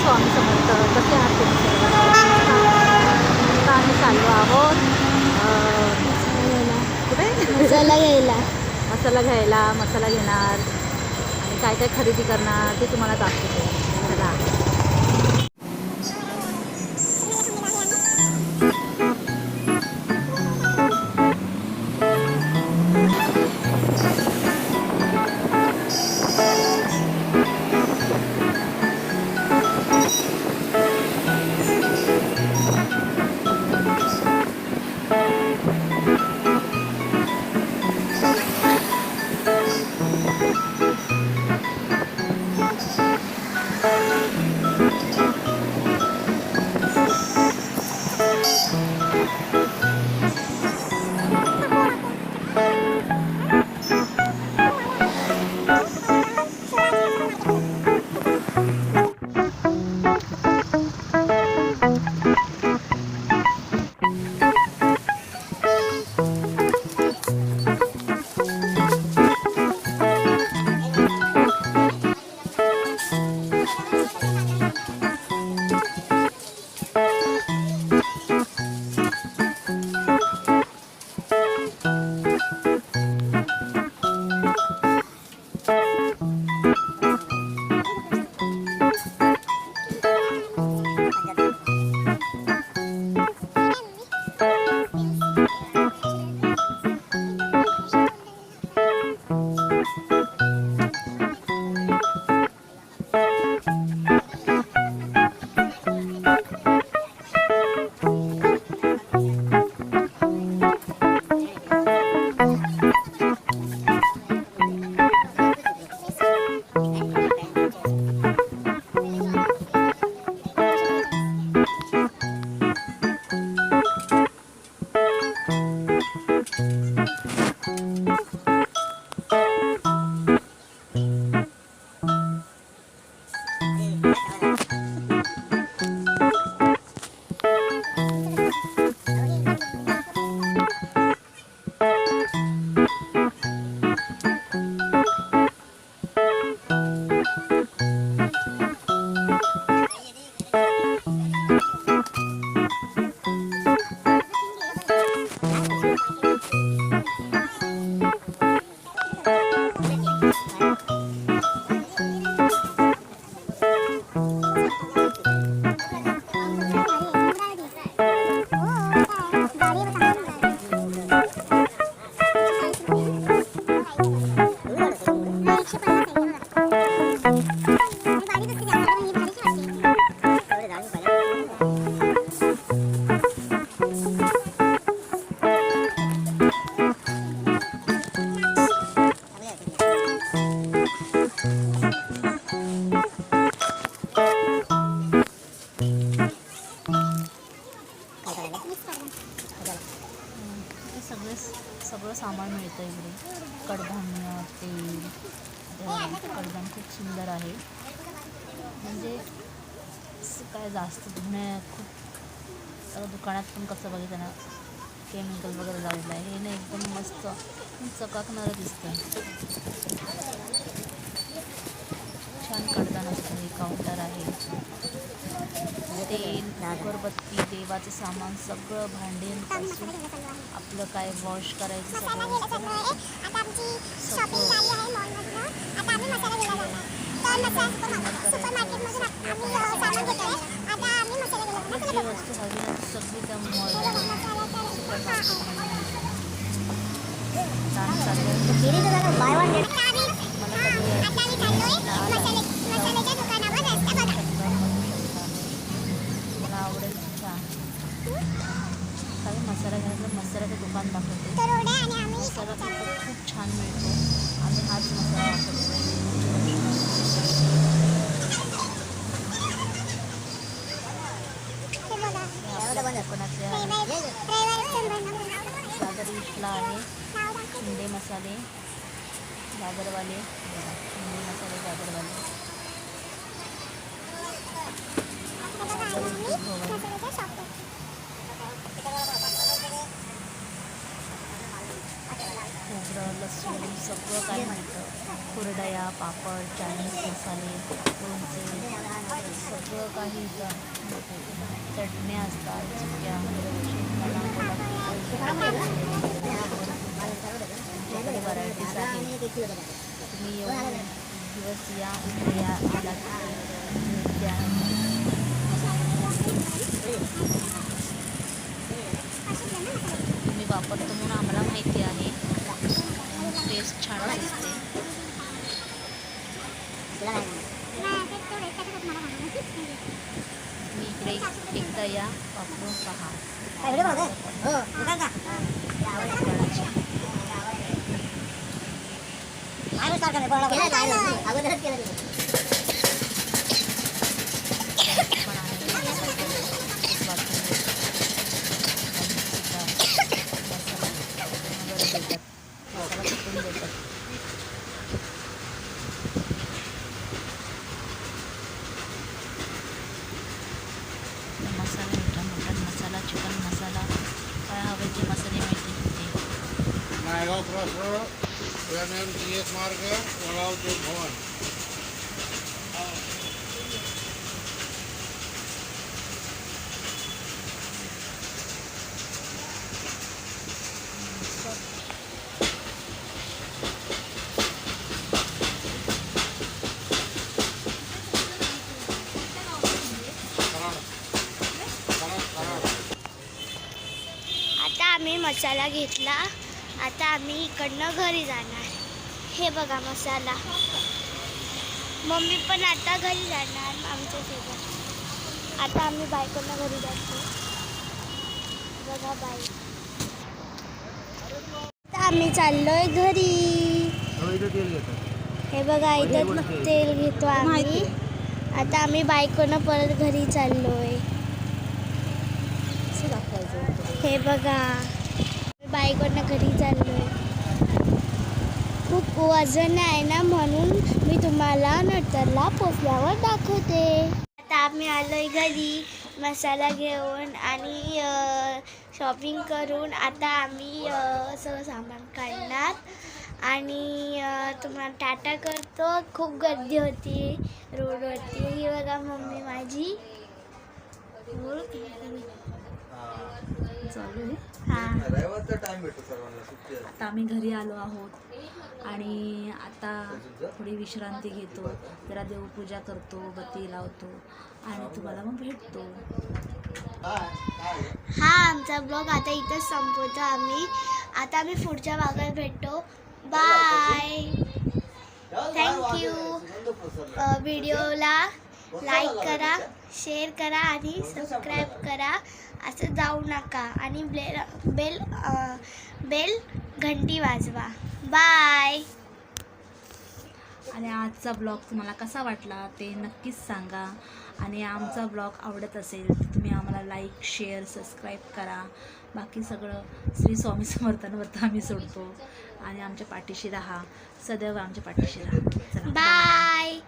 स्वामी समर्थ. कसे आहात तुम्ही सर्व? आता आम्ही चाललो आहोत कुठे मसाला घ्यायला. मसाला घेणार आणि काय काय खरेदी करणार ते तुम्हाला दाखवते. चला. सगळं सामान मिळतं इकडे. कडधान्य, तेल, कडधान्य खूप सुंदर आहे. म्हणजे काय जास्त धुण्या खूप दुकानात पण कसं बघितलं ना केमिकल वगैरे लावलेलं आहे. हे ना एकदम मस्त चकाकणारं दिसतं. छान कडधान्य असतं. हे काउंटर आहे. तेल, अगरबत्ती, देवाचं सामान सगळं, भांड्यांपासून आपलं काय वॉश करायचं सगळं जी वस्तू हवी ना सगळी त्या मला आवडेल. छान काही मसाला घ्यायचा. मसाल्याचं दुकान दाखवते. मसाला खूप छान मिळतो. आम्ही हाच मसाला वापरतो. दादर ईस्टला आहे शिंदे मसाले दादरवाले. शिंदे मसाले दादरवाले. खोबरं, लसूण सगळं काय मिळतं. कुरडया, पापड, चायनीज मसाले, लोणचे सगळं सगळं काही इथं मिळते. चटण्या असतात, चिक्क्या, शेंगदाणा, कोल्हापूरची व्हरायटीज आहेत. तुम्ही येऊन दिवस या इथे या आला त्या तुम्ही वापरतो म्हणून आम्हाला माहिती आहे. टेस्ट छान असते. तुम्ही इकडे एकदा या, वापरून पहा. मसाला मिळतो, मटन मसाला, चिकन मसाला, काय हवे ते मसाले मिळते तिथे. नायगाव क्रॉस रोड NMCS मार्ग वडाव ते भवन. आता आम्ही मसाला घेतला. आता आम्ही इकडनं घरी जाणार. हे बघा मसाला. मम्मी पण आता घरी जाणार आमच्या सोबत. आता आम्ही बायकोंना घरी जातो. बघा बाई. आता आम्ही चाललोय घरी. हे बघा इथं तेल घेतो आम्ही. आता आम्ही बायकोनं परत घरी चाललोय. हे बघा बायकोंना घरी चाललोय. खूप वजन आहे ना, म्हणून मी तुम्हाला नंतरला पोचल्यावर दाखवते. आता आम्ही आलोय घरी मसाला घेऊन आणि शॉपिंग करून. आता आम्ही सगळं सामान काढणार आणि तुम्हाला टाटा करतो. खूप गर्दी होती रोडवरती. ही बघा मम्मी माझी चालू आहे. हां. आता आम्ही घरी आलो आहोत आणि आता थोडी विश्रांती घेतो. जरा देवपूजा करतो, बत्ती लावतो आणि तुम्हाला मग भेटतो. हा आमचा ब्लॉग आता इथंच संपवतो आम्ही. आता आम्ही पुढच्या भागात भेटतो. बाय. थँक्यू. व्हिडिओला लाईक करा, शेअर करा आणि सबस्क्राईब करा. असं जाऊ नका आणि बेल घंटी वाजवा. बाय. आणि आजचा ब्लॉग तुम्हाला कसा वाटला ते नक्कीच सांगा. आणि आमचा ब्लॉग आवडत असेल तर तुम्ही आम्हाला लाईक, शेअर, सबस्क्राईब करा. बाकी सगळं श्री स्वामी समर्थांवर आम्ही सोडतो. आणि आमच्या पाठीशी राहा, सदैव आमच्या पाठीशी राहा. चला, बाय.